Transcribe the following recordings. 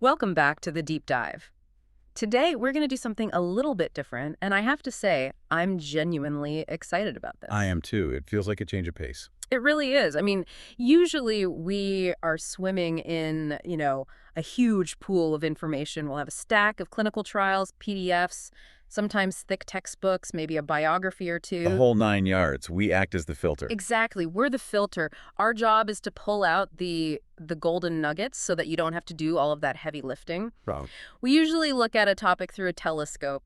Welcome back to the deep dive. Today, we're going to do something a little bit different, and I have to say, I'm genuinely excited about I this. am too. It feels like a change of pace. It really is. I mean, usually we are swimming in, a huge pool of information. We'll have a stack of clinical trials, PDFs, sometimes thick textbooks, maybe a biography or The two. whole 9 yards. We act as the filter. Exactly. We're the filter. Our job is to pull out the golden nuggets so that you don't have to do all of that heavy lifting. Wrong. We usually look at a topic through a telescope,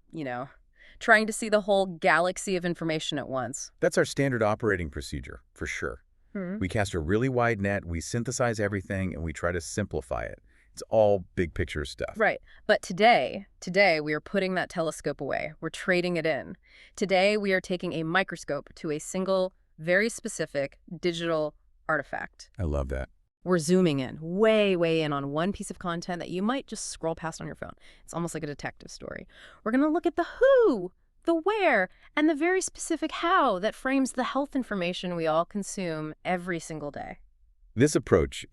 trying to see the whole galaxy of information at once. That's our standard operating procedure, for sure. Hmm. We cast a really wide net, we synthesize everything, and we try to simplify it. It's all big picture stuff. Right. But today we are putting that telescope away. We're trading it in. Today we are taking a microscope to a single, very specific digital artifact. I love that. We're zooming in, way in on one piece of content that you might just scroll past on your phone. It's almost like a detective story. We're going to look at the who, the where, and the very specific how that frames the health information we all consume every single day. This approach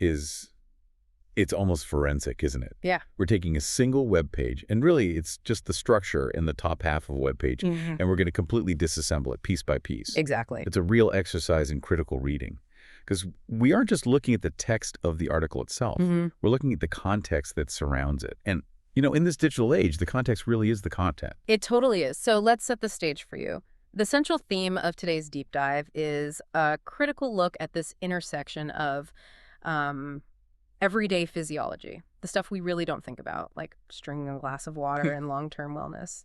it's almost forensic, isn't it? Yeah. We're taking a single web page, and really it's just the structure in the top half of a web page, and we're going to completely disassemble it piece by piece. Exactly. It's a real exercise in critical reading. Because we aren't just looking at the text of the article itself. We're looking at the context that surrounds it. And, in this digital age, the context really is the content. It totally is. So let's set the stage for you. The central theme of today's deep dive is a critical look at this intersection of everyday physiology, the stuff we really don't think about, like drinking a glass of water and long-term wellness.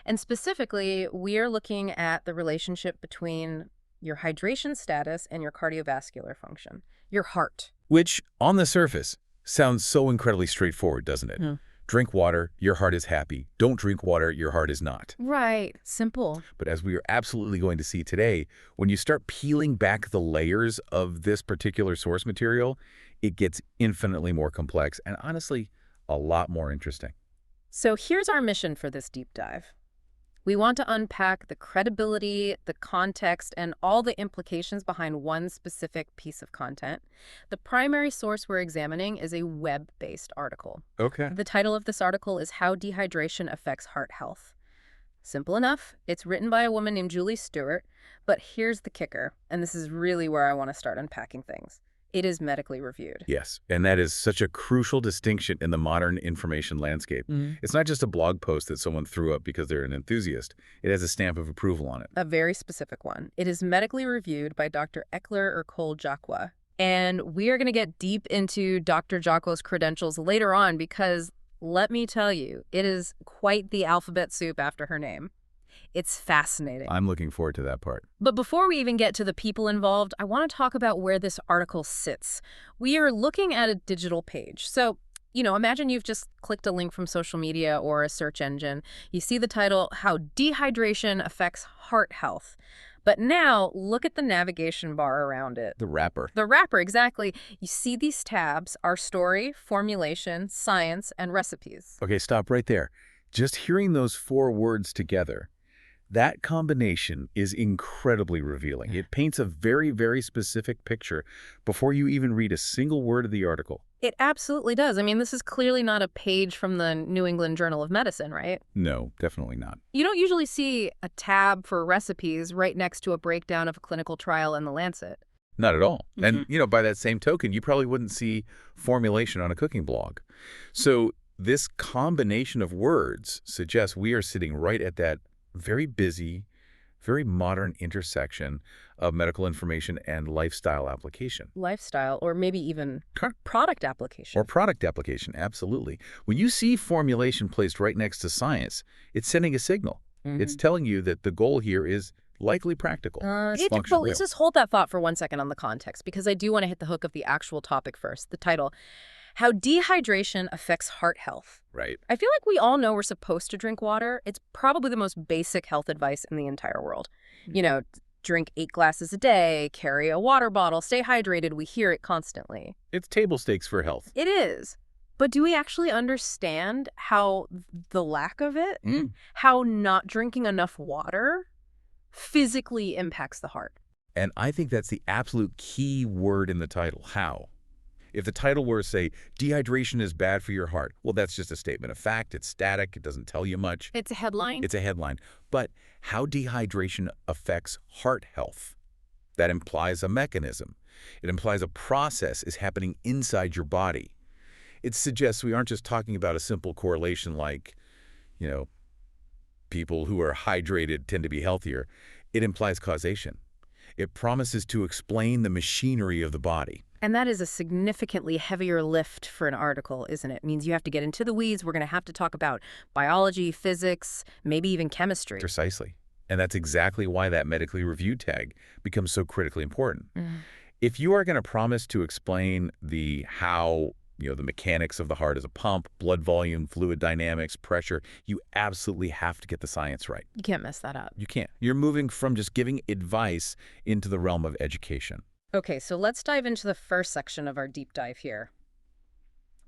And specifically, we are looking at the relationship between your hydration status and your cardiovascular function, your heart. Which, on the surface, sounds so incredibly straightforward, doesn't it? Drink water, your heart is happy. Don't drink water, your heart is not. Right. Simple. But as we are absolutely going to see today, when you start peeling back the layers of this particular source material, it gets infinitely more complex and, honestly, a lot more interesting. So here's our mission for this deep dive. We want to unpack the credibility, the context, and all the implications behind one specific piece of content. The primary source we're examining is a web-based article. Okay. The title of this article is How Dehydration Affects Heart Health. Simple enough. It's written by a woman named Julie Stewart, but here's the kicker, and this is really where I want to start unpacking things. It is medically reviewed. Yes, and that is such a crucial distinction in the modern information landscape. It's not just a blog post that someone threw up because they're an enthusiast. It has a stamp of approval on it. A very specific one. It is medically reviewed by Dr. Ecler Ercole Jaqua. And we are going to get deep into Dr. Jaqua's credentials later on because, let me tell you, it is quite the alphabet soup after her name. It's fascinating. I'm looking forward to that part. But before we even get to the people involved, I want to talk about where this article sits. We are looking at a digital page. So, imagine you've just clicked a link from social media or a search engine. You see the title, How Dehydration Affects Heart Health. But now, look at the navigation bar around it. The wrapper. The wrapper, exactly. You see these tabs, our story, formulation, science, and recipes. Okay, stop right there. Just hearing those 4 words together, that combination is incredibly revealing. It paints a very, very specific picture before you even read a single word of the article. It absolutely does. I mean, this is clearly not a page from the New England Journal of Medicine, right? No, definitely not. You don't usually see a tab for recipes right next to a breakdown of a clinical trial in The Lancet. Not at all. And, by that same token, you probably wouldn't see formulation on a cooking blog. So this combination of words suggests we are sitting right at that very busy, very modern intersection of medical information and lifestyle application. Lifestyle, or maybe even product application. Or product application, absolutely. When you see formulation placed right next to science, it's sending a signal. It's telling you that the goal here is likely practical. Let's just hold that thought for 1 second on the context, because I do want to hit the hook of the actual topic first. The title, How Dehydration Affects Heart Health. Right. I feel like we all know we're supposed to drink water. It's probably the most basic health advice in the entire world. Drink 8 glasses a day, carry a water bottle, stay hydrated. We hear it constantly. It's table stakes for health. It is. But do we actually understand how the lack of it, how not drinking enough water physically impacts the heart? And I think that's the absolute key word in the title, how. If the title were, say, dehydration is bad for your heart, well, that's just a statement of fact. It's static. It doesn't tell you much. It's a headline? It's a headline. But how dehydration affects heart health, that implies a mechanism. It implies a process is happening inside your body. It suggests we aren't just talking about a simple correlation like, people who are hydrated tend to be healthier. It implies causation. It promises to explain the machinery of the body. And that is a significantly heavier lift for an article, isn't it? It means you have to get into the weeds. We're going to have to talk about biology, physics, maybe even chemistry. Precisely. And that's exactly why that medically reviewed tag becomes so critically important. If you are going to promise to explain the how, the mechanics of the heart as a pump, blood volume, fluid dynamics, pressure, you absolutely have to get the science right. You can't mess that up. You can't. You're moving from just giving advice into the realm of education. Okay, so let's dive into the first section of our deep dive here.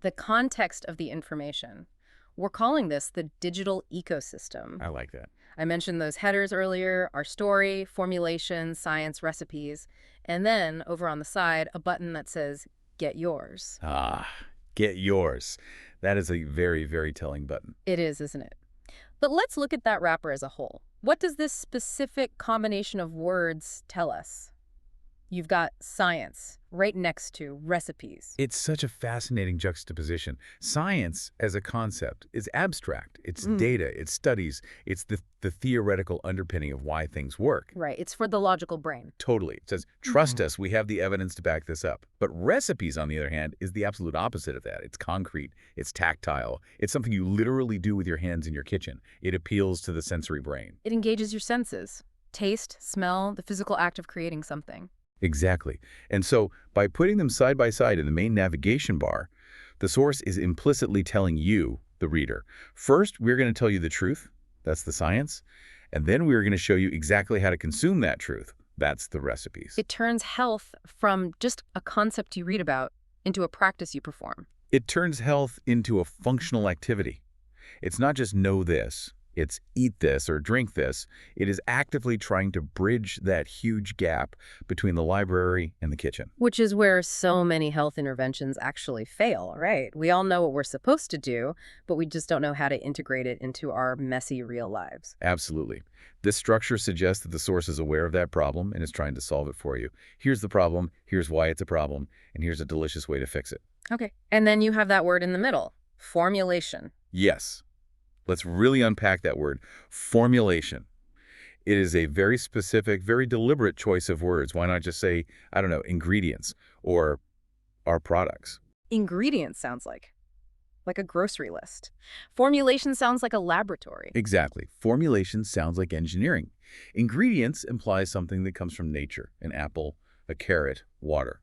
The context of the information. We're calling this the digital ecosystem. I like that. I mentioned those headers earlier, our story, formulation, science, recipes, and then over on the side, a button that says, get yours. Get yours. That is a very, very telling button. It is, isn't it? But let's look at that wrapper as a whole. What does this specific combination of words tell us? You've got science right next to recipes. It's such a fascinating juxtaposition. Science as a concept is abstract. It's data, it's studies, it's the theoretical underpinning of why things work. Right, it's for the logical brain. Totally. It says, trust us, we have the evidence to back this up. But recipes, on the other hand, is the absolute opposite of that. It's concrete, it's tactile, it's something you literally do with your hands in your kitchen. It appeals to the sensory brain. It engages your senses. Taste, smell, the physical act of creating something. Exactly. And so, by putting them side by side in the main navigation bar, the source is implicitly telling you, the reader, first, we're going to tell you the truth. That's the science. And then we're going to show you exactly how to consume that truth. That's the recipes. It turns health from just a concept you read about into a practice you perform. It turns health into a functional activity. It's not just know this. It's eat this or drink this. It is actively trying to bridge that huge gap between the library and the kitchen. Which is where so many health interventions actually fail, right? We all know what we're supposed to do, but we just don't know how to integrate it into our messy real lives. Absolutely. This structure suggests that the source is aware of that problem and is trying to solve it for you. Here's the problem, here's why it's a problem, and here's a delicious way to fix it. Okay. And then you have that word in the middle, formulation. Yes. Let's really unpack that word, formulation. It is a very specific, very deliberate choice of words. Why not just say, I don't know, ingredients or our products? Ingredients sounds like a grocery list. Formulation sounds like a laboratory. Exactly. Formulation sounds like engineering. Ingredients implies something that comes from nature, an apple, a carrot, water.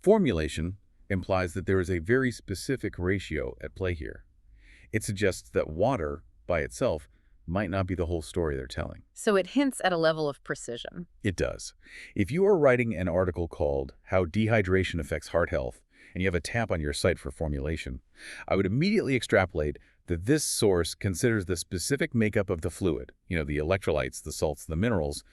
Formulation implies that there is a very specific ratio at play here. It suggests that water, by itself, might not be the whole story they're telling. So it hints at a level of precision. It does. If you are writing an article called How Dehydration Affects Heart Health, and you have a tab on your site for formulation, I would immediately extrapolate that this source considers the specific makeup of the fluid, the electrolytes, the salts, the minerals,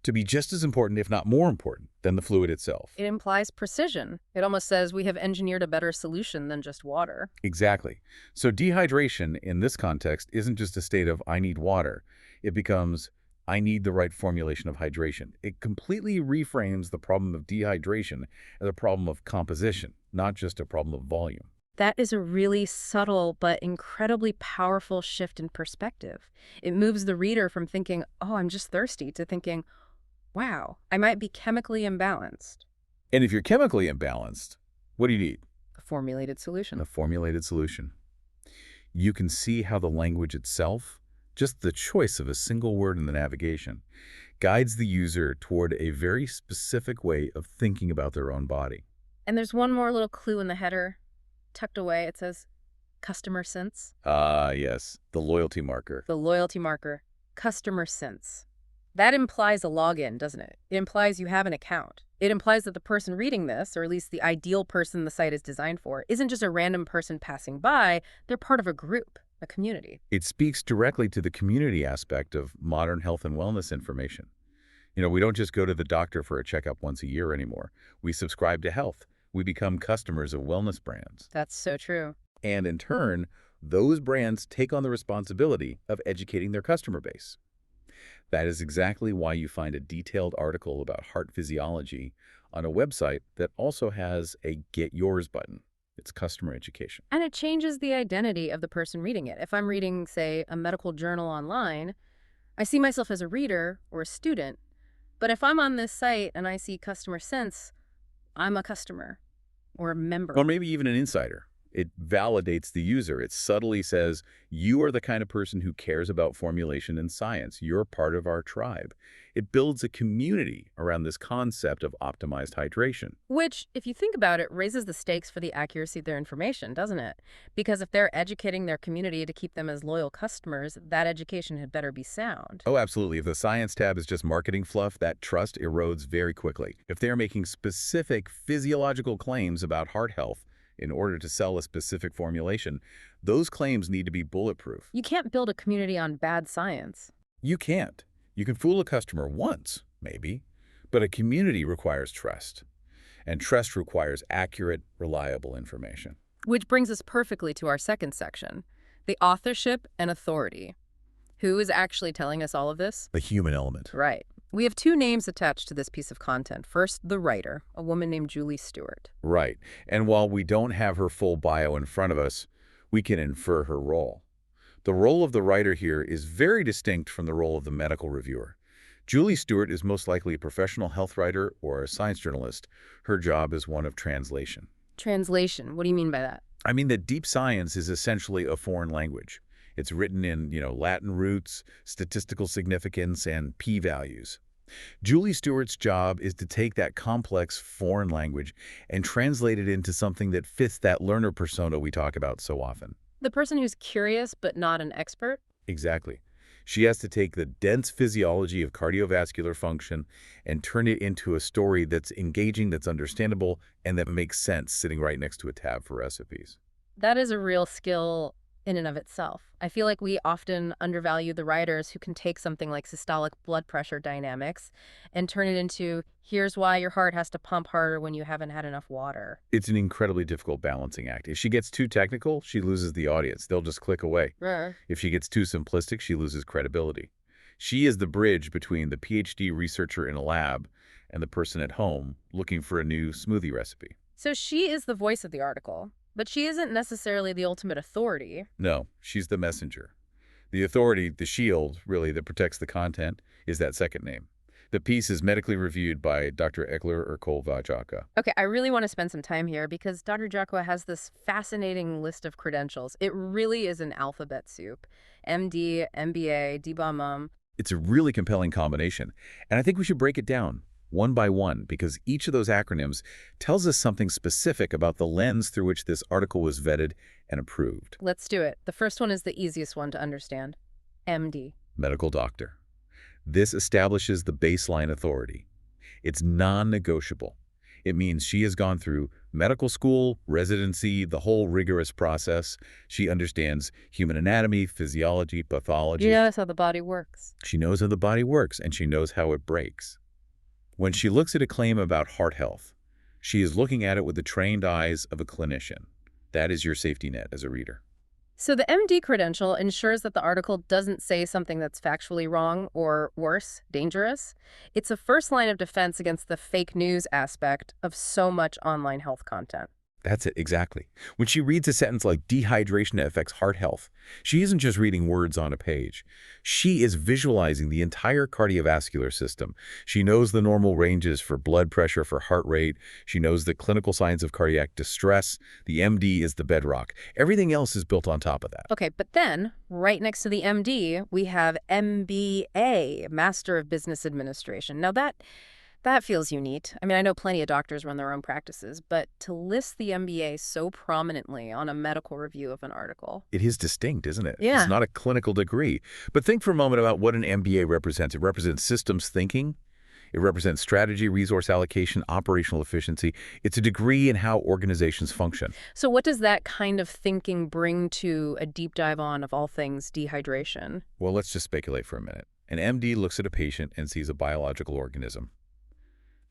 to be just as important, if not more important, than the fluid itself. It implies precision. It almost says we have engineered a better solution than just water. Exactly. So dehydration in this context isn't just a state of I need water. It becomes I need the right formulation of hydration. It completely reframes the problem of dehydration as a problem of composition, not just a problem of volume. That is a really subtle but incredibly powerful shift in perspective. It moves the reader from thinking, oh, I'm just thirsty, to thinking, wow, I might be chemically imbalanced. And if you're chemically imbalanced, what do you need? A formulated solution. A formulated solution. You can see how the language itself, just the choice of a single word in the navigation, guides the user toward a very specific way of thinking about their own body. And there's one more little clue in the header, tucked away. It says, customer sense. Ah, yes, the loyalty marker. The loyalty marker, customer sense. That implies a login, doesn't it? It implies you have an account. It implies that the person reading this, or at least the ideal person the site is designed for, isn't just a random person passing by. They're part of a group, a community. It speaks directly to the community aspect of modern health and wellness information. We don't just go to the doctor for a checkup once a year anymore. We subscribe to health, We become customers of wellness brands. That's so true. And in turn, those brands take on the responsibility of educating their customer base. That is exactly why you find a detailed article about heart physiology on a website that also has a Get Yours button. It's customer education. And it changes the identity of the person reading it. If I'm reading, say, a medical journal online, I see myself as a reader or a student. But if I'm on this site and I see customer sense, I'm a customer or a member. Or maybe even an insider. It validates the user. It subtly says, you are the kind of person who cares about formulation and science. You're part of our tribe. It builds a community around this concept of optimized hydration. Which, if you think about it, raises the stakes for the accuracy of their information, doesn't it? Because if they're educating their community to keep them as loyal customers, that education had better be sound. Oh, absolutely. If the science tab is just marketing fluff, that trust erodes very quickly. If they're making specific physiological claims about heart health in order to sell a specific formulation, those claims need to be bulletproof. You can't build a community on bad science. You can't. You can fool a customer once, maybe, but a community requires trust. And trust requires accurate, reliable information. Which brings us perfectly to our second section, the authorship and authority. Who is actually telling us all of this? The human element. Right. We have two names attached to this piece of content. First, the writer, a woman named Julie Stewart. Right. And while we don't have her full bio in front of us, we can infer her role. The role of the writer here is very distinct from the role of the medical reviewer. Julie Stewart is most likely a professional health writer or a science journalist. Her job is one of translation. Translation, what do you mean by that? I mean that deep science is essentially a foreign language. It's written in, Latin roots, statistical significance, and p-values. Julie Stewart's job is to take that complex foreign language and translate it into something that fits that learner persona we talk about so often. The person who's curious but not an expert? Exactly. She has to take the dense physiology of cardiovascular function and turn it into a story that's engaging, that's understandable, and that makes sense sitting right next to a tab for recipes. That is a real skill in and of itself. I feel like we often undervalue the writers who can take something like systolic blood pressure dynamics and turn it into, here's why your heart has to pump harder when you haven't had enough water. It's an incredibly difficult balancing act. If she gets too technical, she loses the audience. They'll just click away. If she gets too simplistic, she loses credibility. She is the bridge between the PhD researcher in a lab and the person at home looking for a new smoothie recipe. So she is the voice of the article. But she isn't necessarily the ultimate authority. No, she's the messenger. The authority, the shield, really, that protects the content, is that second name. The piece is medically reviewed by Dr. Ecler Ercole Jaqua. Okay, I really want to spend some time here because Dr. Jaqua has this fascinating list of credentials. It really is an alphabet soup. MD, MBA, DBOM. It's a really compelling combination, and I think we should break it down one by one, because each of those acronyms tells us something specific about the lens through which this article was vetted and approved. Let's do it. The first one is the easiest one to understand. MD. Medical doctor. This establishes the baseline authority. It's non-negotiable. It means she has gone through medical school, residency, the whole rigorous process. She understands human anatomy, physiology, pathology. She knows how the body works. She knows how the body works, and she knows how it breaks. When she looks at a claim about heart health, she is looking at it with the trained eyes of a clinician. That is your safety net as a reader. So the MD credential ensures that the article doesn't say something that's factually wrong or, worse, dangerous. It's a first line of defense against the fake news aspect of so much online health content. That's it, exactly. When she reads a sentence like dehydration affects heart health, she isn't just reading words on a page. She is visualizing the entire cardiovascular system. She knows the normal ranges for blood pressure, for heart rate. She knows the clinical signs of cardiac distress. The MD is the bedrock. Everything else is built on top of that. Okay, but then, right next to the MD, we have MBA, Master of Business Administration. Now that feels unique. I mean, I know plenty of doctors run their own practices, but to list the MBA so prominently on a medical review of an article. It is distinct, isn't it? Yeah. It's not a clinical degree. But think for a moment about what an MBA represents. It represents systems thinking. It represents strategy, resource allocation, operational efficiency. It's a degree in how organizations function. So what does that kind of thinking bring to a deep dive on, of all things, dehydration? Well, let's just speculate for a minute. An MD looks at a patient and sees a biological organism.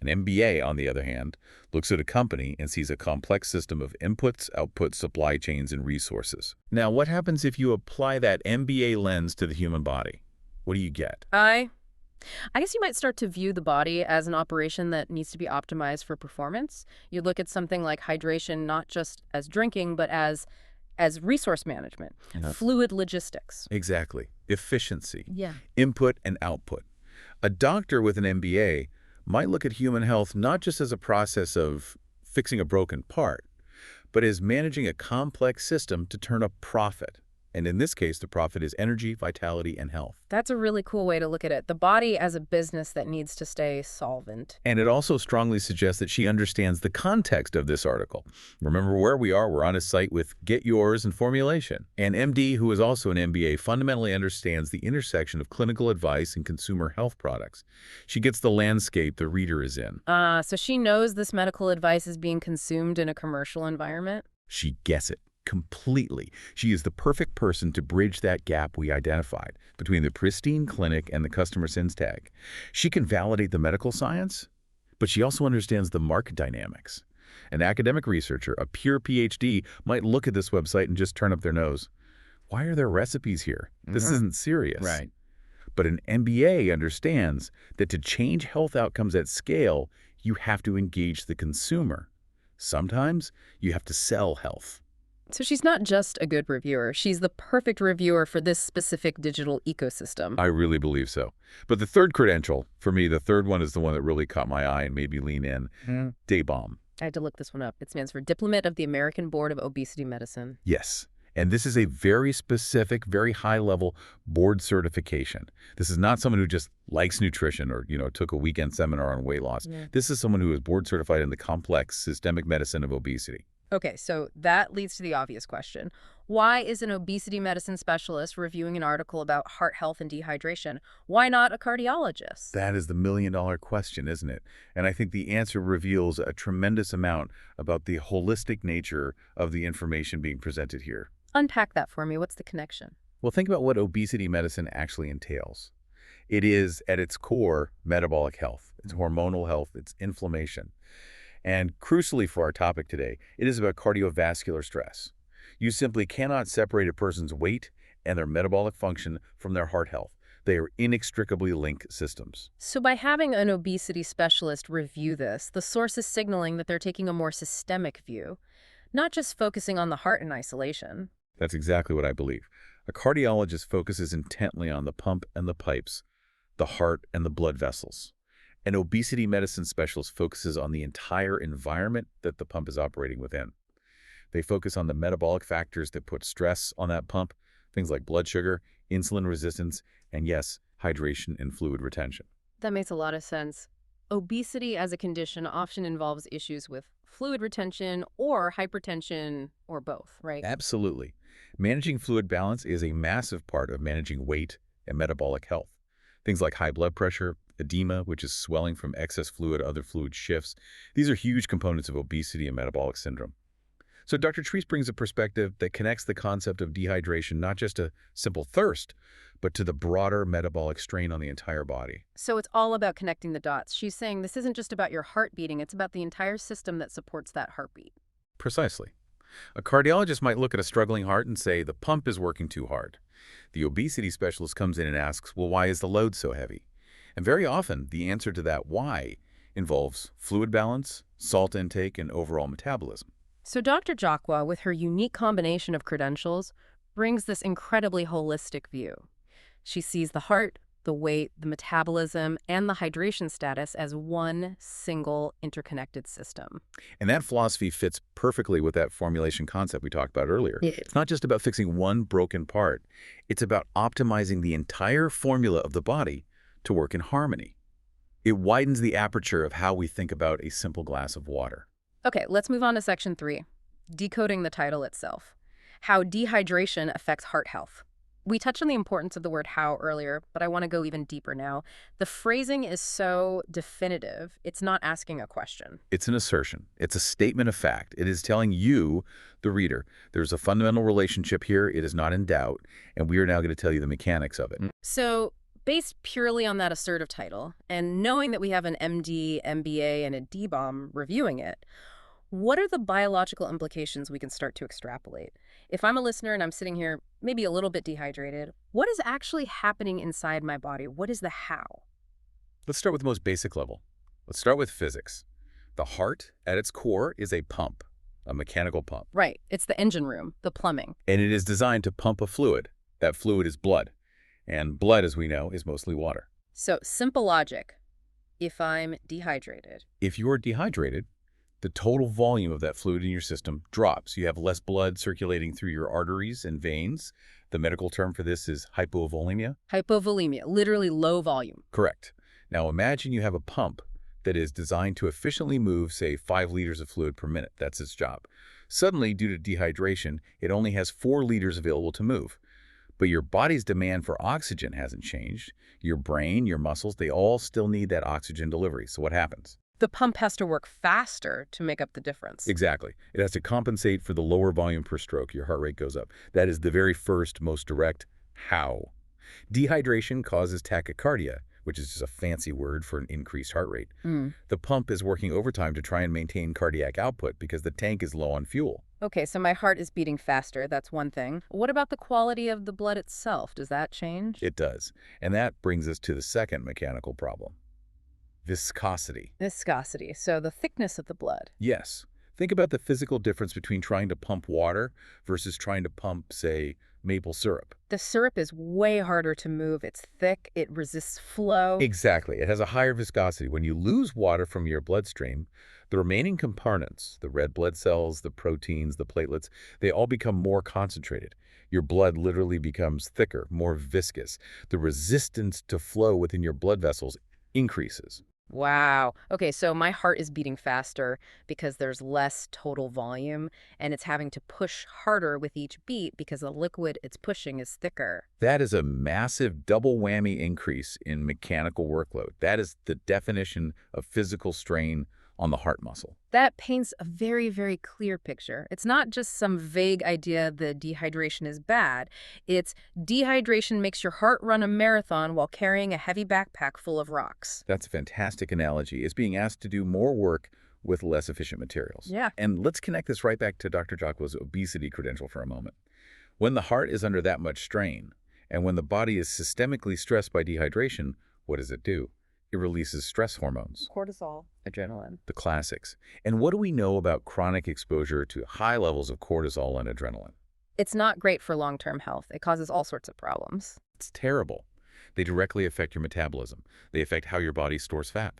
An MBA, on the other hand, looks at a company and sees a complex system of inputs, outputs, supply chains, and resources. Now, what happens if you apply that MBA lens to the human body? What do you get? I guess you might start to view the body as an operation that needs to be optimized for performance. You look at something like hydration not just as drinking, but as resource management, fluid logistics. Exactly. Efficiency, Yeah. input and output. A doctor with an MBA might look at human health not just as a process of fixing a broken part, but as managing a complex system to turn a profit. And in this case, the profit is energy, vitality, and health. That's a really cool way to look at it. The body as a business that needs to stay solvent. And it also strongly suggests that she understands the context of this article. Remember where we are. We're on a site with Get Yours and formulation. An MD, who is also an MBA, fundamentally understands the intersection of clinical advice and consumer health products. She gets the landscape the reader is in. So she knows this medical advice is being consumed in a commercial environment? She gets it completely. She is the perfect person to bridge that gap we identified between the pristine clinic and the customer sins tag. She can validate the medical science, but she also understands the market dynamics. An academic researcher, a pure PhD, might look at this website and just turn up their nose. Why are there recipes here? This isn't serious. Right. But an MBA understands that to change health outcomes at scale, you have to engage the consumer. Sometimes you have to sell health. So she's not just a good reviewer. She's the perfect reviewer for this specific digital ecosystem. I really believe so. But the third credential, for me, the third one is the one that really caught my eye and made me lean in. DABOM. I had to look this one up. It stands for Diplomat of the American Board of Obesity Medicine. Yes. And this is a very specific, very high-level board certification. This is not someone who just likes nutrition or, took a weekend seminar on weight loss. Yeah. This is someone who is board certified in the complex systemic medicine of obesity. Okay, so that leads to the obvious question. Why is an obesity medicine specialist reviewing an article about heart health and dehydration? Why not a cardiologist? That is the million-dollar question, isn't it? And I think the answer reveals a tremendous amount about the holistic nature of the information being presented here. Unpack that for me. What's the connection? Well, think about what obesity medicine actually entails. It is, at its core, metabolic health. It's hormonal health. It's inflammation. And crucially for our topic today, it is about cardiovascular stress. You simply cannot separate a person's weight and their metabolic function from their heart health. They are inextricably linked systems. So by having an obesity specialist review this, the source is signaling that they're taking a more systemic view, not just focusing on the heart in isolation. That's exactly what I believe. A cardiologist focuses intently on the pump and the pipes, the heart and the blood vessels. An obesity medicine specialist focuses on the entire environment that the pump is operating within. They focus on the metabolic factors that put stress on that pump, things like blood sugar, insulin resistance, and yes, hydration and fluid retention. That makes a lot of sense. Obesity as a condition often involves issues with fluid retention or hypertension or both, right? Absolutely. Managing fluid balance is a massive part of managing weight and metabolic health. Things like high blood pressure, edema, which is swelling from excess fluid, other fluid shifts. These are huge components of obesity and metabolic syndrome. So Dr. Treese brings a perspective that connects the concept of dehydration not just to simple thirst, but to the broader metabolic strain on the entire body. So it's all about connecting the dots. She's saying this isn't just about your heart beating, it's about the entire system that supports that heartbeat. Precisely. A cardiologist might look at a struggling heart and say the pump is working too hard. The obesity specialist comes in and asks, well, why is the load so heavy? And very often, the answer to that why involves fluid balance, salt intake, and overall metabolism. So Dr. Jaqua, with her unique combination of credentials, brings this incredibly holistic view. She sees the heart, the weight, the metabolism, and the hydration status as one single interconnected system. And that philosophy fits perfectly with that formulation concept we talked about earlier. It's not just about fixing one broken part. It's about optimizing the entire formula of the body to work in harmony. It widens the aperture of how we think about a simple glass of water. Okay, let's move on to section 3, decoding the title itself. How dehydration affects heart health. We touched on the importance of the word how earlier, but I want to go even deeper now. The phrasing is so definitive, it's not asking a question. It's an assertion. It's a statement of fact. It is telling you, the reader, there's a fundamental relationship here. It is not in doubt, and we are now going to tell you the mechanics of it. So based purely on that assertive title, and knowing that we have an MD, MBA, and a DBOM reviewing it, what are the biological implications we can start to extrapolate? If I'm a listener and I'm sitting here maybe a little bit dehydrated, what is actually happening inside my body? What is the how? Let's start with the most basic level. Let's start with physics. The heart, at its core, is a pump, a mechanical pump. Right. It's the engine room, the plumbing. And it is designed to pump a fluid. That fluid is blood. And blood, as we know, is mostly water. So, simple logic. If I'm dehydrated. If you're dehydrated, the total volume of that fluid in your system drops. You have less blood circulating through your arteries and veins. The medical term for this is hypovolemia. Hypovolemia, literally low volume. Correct. Now imagine you have a pump that is designed to efficiently move, say, 5 liters of fluid per minute. That's its job. Suddenly, due to dehydration, it only has 4 liters available to move. But your body's demand for oxygen hasn't changed. Your brain, your muscles, they all still need that oxygen delivery. So what happens? The pump has to work faster to make up the difference. Exactly. It has to compensate for the lower volume per stroke. Your heart rate goes up. That is the very first, most direct how. Dehydration causes tachycardia, which is just a fancy word for an increased heart rate. The pump is working overtime to try and maintain cardiac output because the tank is low on fuel. Okay, so my heart is beating faster. That's one thing. What about the quality of the blood itself? Does that change? It does. And that brings us to the second mechanical problem. Viscosity. Viscosity, so the thickness of the blood. Yes. Think about the physical difference between trying to pump water versus trying to pump, say, maple syrup. The syrup is way harder to move. It's thick. It resists flow. Exactly. It has a higher viscosity. When you lose water from your bloodstream, the remaining components, the red blood cells, the proteins, the platelets, they all become more concentrated. Your blood literally becomes thicker, more viscous. The resistance to flow within your blood vessels increases. Wow. Okay, so my heart is beating faster because there's less total volume, and it's having to push harder with each beat because the liquid it's pushing is thicker. That is a massive double whammy increase in mechanical workload. That is the definition of physical strain on the heart muscle. That paints a very, very clear picture. It's not just some vague idea that dehydration is bad. It's dehydration makes your heart run a marathon while carrying a heavy backpack full of rocks. That's a fantastic analogy. It's being asked to do more work with less efficient materials. Yeah. And let's connect this right back to Dr. Jaqua's obesity credential for a moment. When the heart is under that much strain, and when the body is systemically stressed by dehydration, what does it do? It releases stress hormones. Cortisol, adrenaline. The classics. And what do we know about chronic exposure to high levels of cortisol and adrenaline? It's not great for long-term health. It causes all sorts of problems. It's terrible. They directly affect your metabolism. They affect how your body stores fat.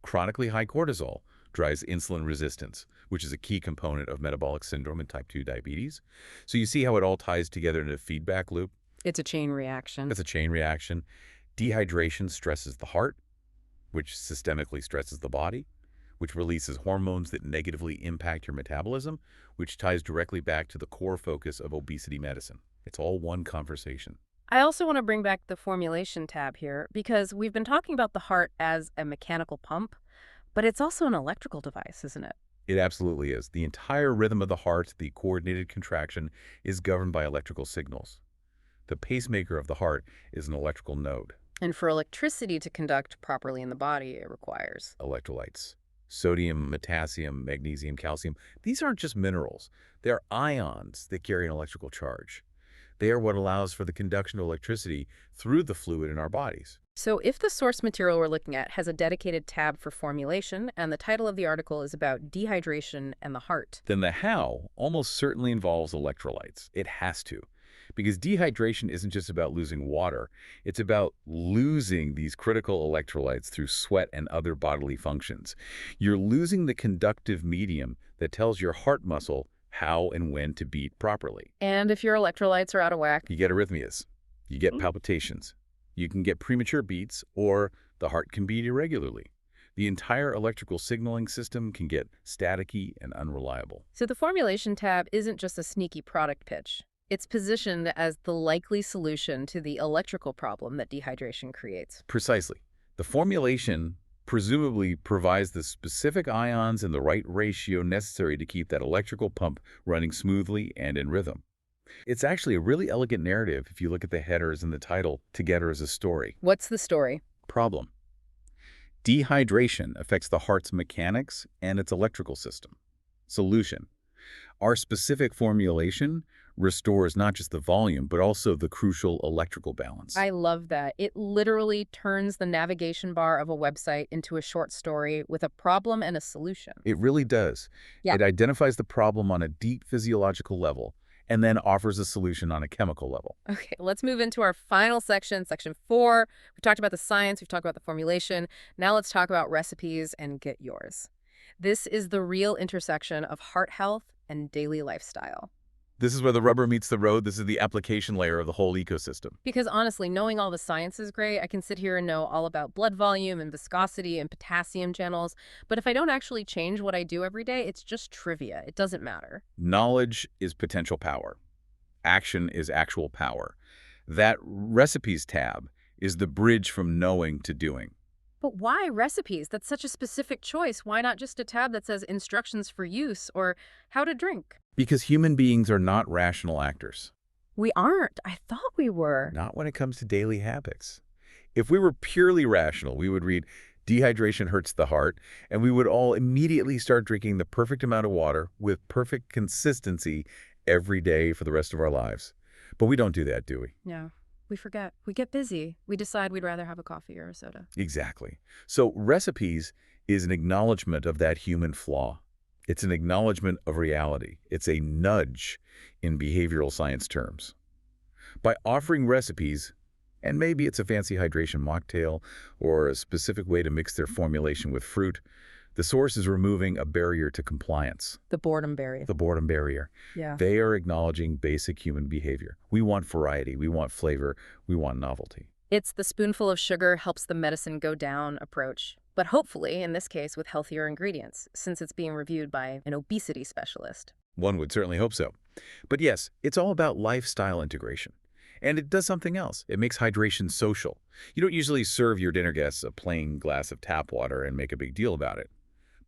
Chronically high cortisol drives insulin resistance, which is a key component of metabolic syndrome and type 2 diabetes. So you see how it all ties together in a feedback loop? It's a chain reaction. It's a chain reaction. Dehydration stresses the heart, which systemically stresses the body, which releases hormones that negatively impact your metabolism, which ties directly back to the core focus of obesity medicine. It's all one conversation. I also want to bring back the formulation tab here because we've been talking about the heart as a mechanical pump, but it's also an electrical device, isn't it? It absolutely is. The entire rhythm of the heart, the coordinated contraction, is governed by electrical signals. The pacemaker of the heart is an electrical node. And for electricity to conduct properly in the body, it requires Electrolytes. Sodium, potassium, magnesium, calcium. These aren't just minerals. They're ions that carry an electrical charge. They are what allows for the conduction of electricity through the fluid in our bodies. So if the source material we're looking at has a dedicated tab for formulation and the title of the article is about dehydration and the heart, Then the how almost certainly involves electrolytes. It has to. Because dehydration isn't just about losing water. It's about losing these critical electrolytes through sweat and other bodily functions. You're losing the conductive medium that tells your heart muscle how and when to beat properly. and if your electrolytes are out of whack, You get arrhythmias. You get palpitations. You can get premature beats, or the heart can beat irregularly. The entire electrical signaling system can get staticky and unreliable. so the formulation tab isn't just a sneaky product pitch. It's positioned as the likely solution to the electrical problem that dehydration creates. Precisely. The formulation presumably provides the specific ions in the right ratio necessary to keep that electrical pump running smoothly and in rhythm. It's actually a really elegant narrative if you look at the headers and the title together as a story. What's the story? Problem. Dehydration affects the heart's mechanics and its electrical system. Solution. Our specific formulation restores not just the volume, but also the crucial electrical balance. I love that. It literally turns the navigation bar of a website into a short story with a problem and a solution. It really does. Yeah. It identifies the problem on a deep physiological level and then offers a solution on a chemical level. Okay, let's move into our final section, section 4. We talked about the science, we've talked about the formulation. Now let's talk about recipes and get yours. This is the real intersection of heart health and daily lifestyle. This is where the rubber meets the road. This is the application layer of the whole ecosystem. Because honestly, knowing all the science is great. I can sit here and know all about blood volume and viscosity and potassium channels. But if I don't actually change what I do every day, it's just trivia. It doesn't matter. Knowledge is potential power. Action is actual power. That recipes tab is the bridge from knowing to doing. But why recipes? That's such a specific choice. Why not just a tab that says instructions for use or how to drink? Because human beings are not rational actors. We aren't. I thought we were. Not when it comes to daily habits. If we were purely rational, we would read, dehydration hurts the heart, and we would all immediately start drinking the perfect amount of water with perfect consistency every day for the rest of our lives. But we don't do that, do we? No, we forget. We get busy. We decide we'd rather have a coffee or a soda. Exactly. So recipes is an acknowledgement of that human flaw. It's an acknowledgement of reality. It's a nudge in behavioral science terms. By offering recipes, and maybe it's a fancy hydration mocktail or a specific way to mix their formulation with fruit, the source is removing a barrier to compliance. The boredom barrier. The boredom barrier. Yeah. They are acknowledging basic human behavior. We want variety. We want flavor. We want novelty. It's the spoonful of sugar helps the medicine go down approach. But hopefully, in this case, with healthier ingredients, since it's being reviewed by an obesity specialist. One would certainly hope so. But yes, it's all about lifestyle integration. And it does something else. It makes hydration social. You don't usually serve your dinner guests a plain glass of tap water and make a big deal about it.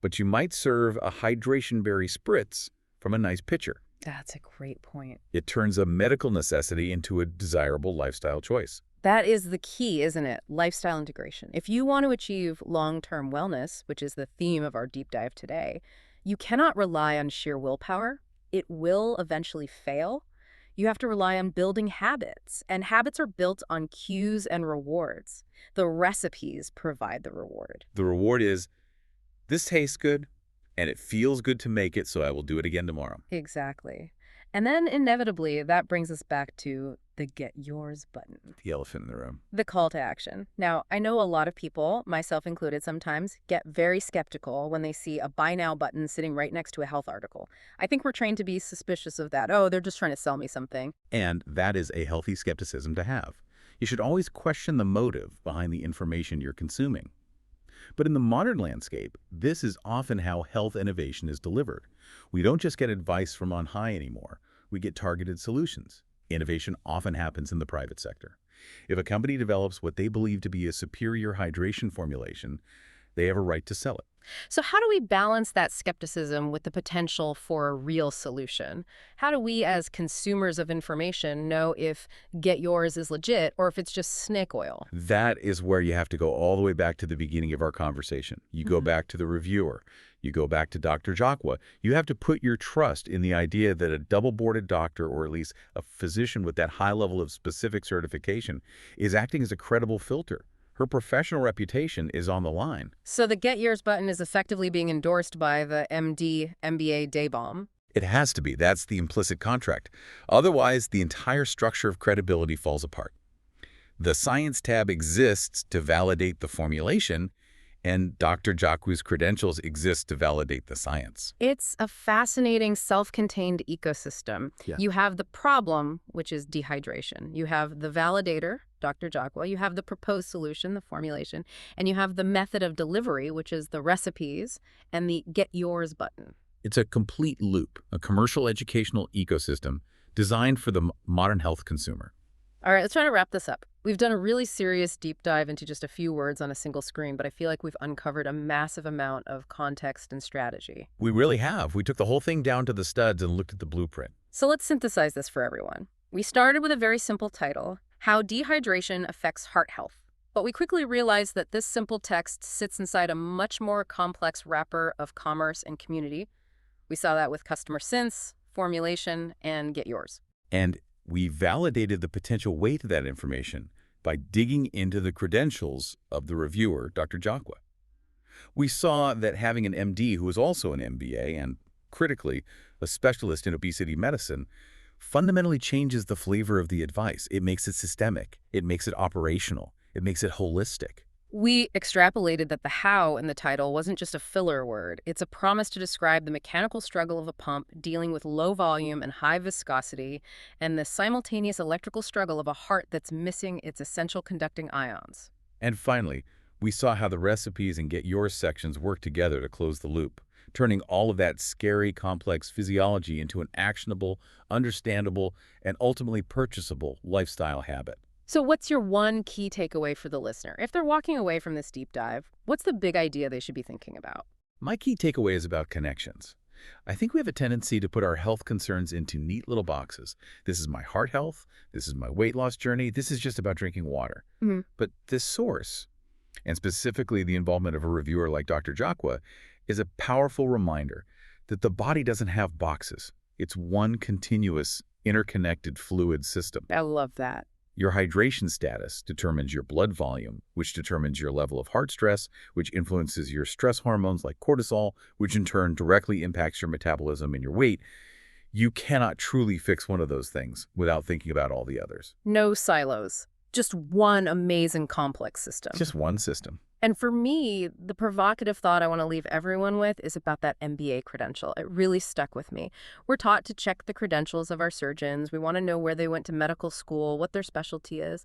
But you might serve a hydration berry spritz from a nice pitcher. That's a great point. It turns a medical necessity into a desirable lifestyle choice. That is the key, isn't it? Lifestyle integration. If you want to achieve long-term wellness, which is the theme of our deep dive today, you cannot rely on sheer willpower. It will eventually fail. You have to rely on building habits, and habits are built on cues and rewards. The recipes provide the reward. The reward is, this tastes good, and it feels good to make it, so I will do it again tomorrow. Exactly. And then inevitably, that brings us back to the Get Yours button. The elephant in the room. The call to action. Now, I know a lot of people, myself included sometimes, get very skeptical when they see a Buy Now button sitting right next to a health article. I think we're trained to be suspicious of that. Oh, they're just trying to sell me something. And that is a healthy skepticism to have. You should always question the motive behind the information you're consuming. But in the modern landscape, this is often how health innovation is delivered. We don't just get advice from on high anymore. We get targeted solutions. Innovation often happens in the private sector. If a company develops what they believe to be a superior hydration formulation, they have a right to sell it. So how do we balance that skepticism with the potential for a real solution? How do we as consumers of information know if Get Yours is legit or if it's just snake oil? That is where you have to go all the way back to the beginning of our conversation. You go back to the reviewer. You go back to Dr. Jaqua. You have to put your trust in the idea that a double-boarded doctor, or at least a physician with that high level of specific certification, is acting as a credible filter. Her professional reputation is on the line. So the Get Yours button is effectively being endorsed by the MD, MBA day bomb. It has to be. That's the implicit contract. Otherwise, the entire structure of credibility falls apart. The Science tab exists to validate the formulation, and Dr. Jaqua's credentials exist to validate the science. It's a fascinating self-contained ecosystem. Yeah. You have the problem, which is dehydration. You have the validator, Dr. Jaqua. You have the proposed solution, the formulation. And you have the method of delivery, which is the recipes, and the Get Yours button. It's a complete loop, a commercial educational ecosystem designed for the modern health consumer. All right, let's try to wrap this up. We've done a really serious deep dive into just a few words on a single screen, but I feel like we've uncovered a massive amount of context and strategy. We really have. We took the whole thing down to the studs and looked at the blueprint. So let's synthesize this for everyone. We started with a very simple title, How Dehydration Affects Heart Health. But we quickly realized that this simple text sits inside a much more complex wrapper of commerce and community. We saw that with customer synths, formulation, and get yours. And we validated the potential weight of that information by digging into the credentials of the reviewer, Dr. Jaqua. We saw that having an MD who was also an MBA and, critically, a specialist in obesity medicine fundamentally changes the flavor of the advice. It makes it systemic. It makes it operational. It makes it holistic. We extrapolated that the how in the title wasn't just a filler word. It's a promise to describe the mechanical struggle of a pump dealing with low volume and high viscosity and the simultaneous electrical struggle of a heart that's missing its essential conducting ions. And finally, we saw how the recipes and Get Yours sections work together to close the loop, turning all of that scary, complex physiology into an actionable, understandable, and ultimately purchasable lifestyle habit. So what's your one key takeaway for the listener? If they're walking away from this deep dive, what's the big idea they should be thinking about? My key takeaway is about connections. I think we have a tendency to put our health concerns into neat little boxes. This is my heart health. This is my weight loss journey. This is just about drinking water. But this source, and specifically the involvement of a reviewer like Dr. Jaqua, is a powerful reminder that the body doesn't have boxes. It's one continuous, interconnected fluid system. I love that. Your hydration status determines your blood volume, which determines your level of heart stress, which influences your stress hormones like cortisol, which in turn directly impacts your metabolism and your weight. You cannot truly fix one of those things without thinking about all the others. No silos. Just one amazing complex system. Just one system. And for me, the provocative thought I want to leave everyone with is about that MBA credential. It really stuck with me. We're taught to check the credentials of our surgeons. We want to know where they went to medical school, what their specialty is.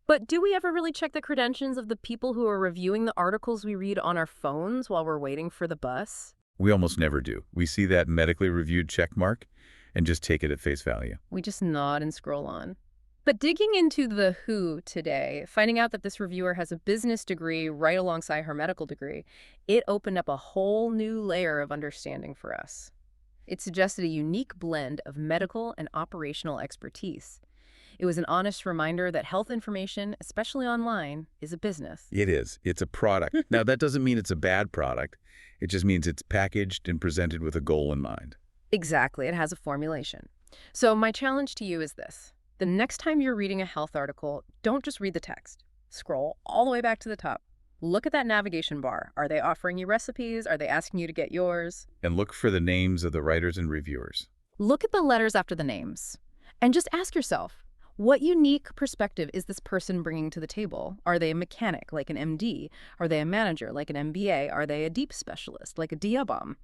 But do we ever really check the credentials of the people who are reviewing the articles we read on our phones while we're waiting for the bus? We almost never do. We see that medically reviewed check mark and just take it at face value. We just nod and scroll on. But digging into the who today, finding out that this reviewer has a business degree right alongside her medical degree, it opened up a whole new layer of understanding for us. It suggested a unique blend of medical and operational expertise. It was an honest reminder that health information, especially online, is a business. It is. It's a product. Now, that doesn't mean it's a bad product. It just means it's packaged and presented with a goal in mind. Exactly. It has a formulation. So my challenge to you is this. The next time you're reading a health article, don't just read the text. Scroll all the way back to the top. Look at that navigation bar. Are they offering you recipes? Are they asking you to get yours? And look for the names of the writers and reviewers. Look at the letters after the names. And just ask yourself, what unique perspective is this person bringing to the table? Are they a mechanic, like an MD? Are they a manager, like an MBA? Are they a deep specialist, like a Diabom?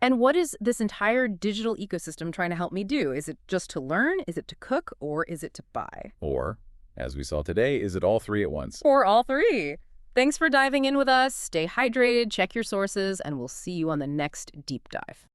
And what is this entire digital ecosystem trying to help me do? Is it just to learn? Is it to cook? Or is it to buy? Or, as we saw today, is it all three at once? Or all three. Thanks for diving in with us. Stay hydrated, check your sources, and we'll see you on the next deep dive.